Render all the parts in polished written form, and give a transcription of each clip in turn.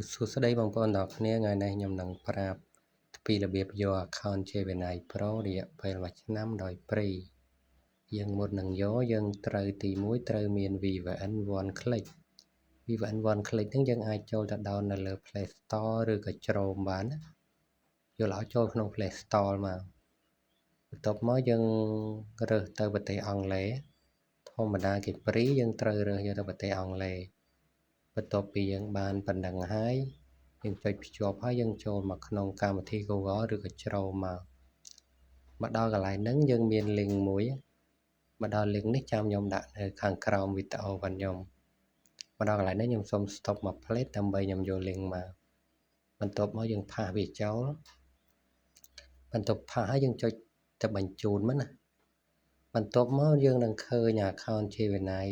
សួស្តីបងប្អូនទាំងអស់គ្នាថ្ងៃនេះខ្ញុំនឹងប្រាប់ពីរបៀបយក account Gemini Pro រយៈពេល1ឆ្នាំដោយ free យើងមុននឹងយកយើងត្រូវទី1ត្រូវមាន VPN one click VPN one click ហ្នឹងយើងអាចចូលទៅ down នៅលើ Play Store ឬក៏ Chrome បានណាយកឲ្យចូលក្នុង Play Store មកបន្ទាប់មកយើងរើសទៅប្រទេសអង់គ្លេសធម្មតាគេ free យើងត្រូវរើសយកទៅប្រទេសអង់គ្លេសបន្ទាប់ពីយើងបានប៉ុណ្ណឹងហើយយើងចុចភ្ជាប់ហើយយើងចូលមកក្នុងកម្មវិធី Google ឬក៏ Chrome មកដល់កន្លែងហ្នឹងយើងមាន link មួយមកដល់ link នេះចាំខ្ញុំដាក់នៅខាងក្រោមវីដេអូរបស់ខ្ញុំមកដល់កន្លែងនេះខ្ញុំសូម stop មួយ plate ដើម្បីខ្ញុំយក link មកបន្ទាប់មកយើងផាសវាចូលបន្ទាប់ផាសហើយយើងចុចទៅបញ្ជូនមកណាបន្ទាប់មកយើងនឹងឃើញ account Gemini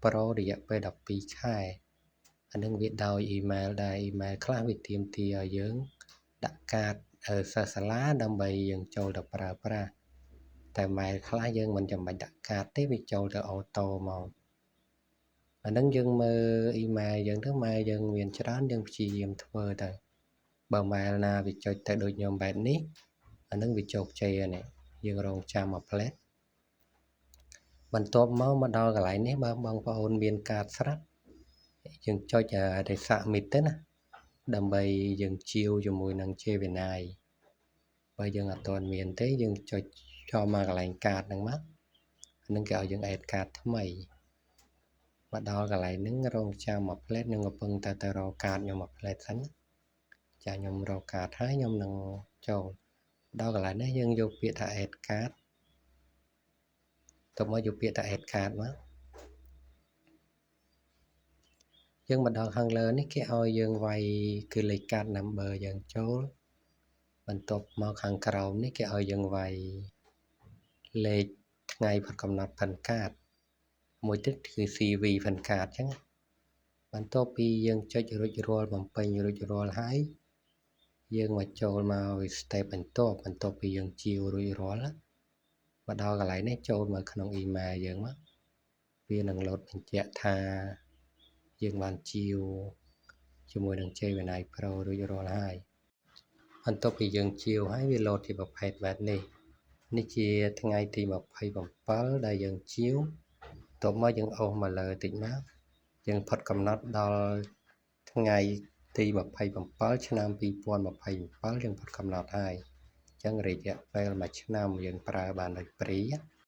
Pro រយៈពេល12ខែអានឹងវាដោយ email ដែរ email ខ្លះវាទាមទារឲ្យយើងដាក់កាតសិស្សសាលាដើម្បីយើងចូលទៅប្រើប្រាស់តែ mail ខ្លះយើងមិនចាំបាច់ដាក់កាតទេវាចូលទៅអូតូមកអានឹងយើងមើល email យើងទៅ mail យើងមានច្រើនយើងព្យាយាមធ្វើទៅបើ mail ណាវាចុចទៅដូចខ្ញុំបែបនេះអានឹងវាជោគជ័យហើយនេះយើងរងចាំមួយ plate បន្ទាប់មកដល់កន្លែងនេះបើបងប្អូនមានកាតស្រាប់យើងចុចទៅ submit ទៅណាដើម្បីយើងជាវជាមួយនឹង Gemini បើយើងអត់ទាន់មានទេយើងចុចចូលមកកន្លែងកាតហ្នឹងមកហ្នឹងគេឲ្យយើង add កាតថ្មីមកដល់កន្លែងហ្នឹងរងចាំមួយ plate ខ្ញុំកំពុងតែរកកាតខ្ញុំមួយ plate សិនចាខ្ញុំរកកាតហើយខ្ញុំនឹងចូលដល់កន្លែងនេះយើងយកពាក្យថា add កាតទៅមកយកពាក្យថា add កាតមកយើងមកដល់ខាងលើនេះគេឲ្យយើងវាយគឺលេខកាត number យើងចូលបន្ទាប់មកខាងក្រោមនេះគេឲ្យយើងវាយលេខថ្ងៃផុតកំណត់ផិនកាតមួយទៀតគឺ CV ផិនកាតអញ្ចឹងបន្ទាប់ពីយើងចុចរួចរាល់បំពេញរួចរាល់ហើយយើងមកចូលមក step បន្ទាប់ពីយើងជាវរួចរាល់មកដល់កន្លែងនេះចូលមកក្នុង email យើងមកវានឹងលោតបញ្ជាក់ថាយើងបានជាវជាមួយនឹង Gemini Pro រួចរាល់ហើយបន្ទាប់ពីយើងជាវហើយវាលោតជាប្រភេទបែបនេះនេះជាថ្ងៃទី27ដែលយើងជាវបន្ទាប់មកយើងអូសមកលើតិចមកយើងផុតកំណត់ដល់ថ្ងៃទី27ឆ្នាំ2027យើងផុតកំណត់ហើយអញ្ចឹងរយៈពេល1ឆ្នាំយើងប្រើបានដោយព្រី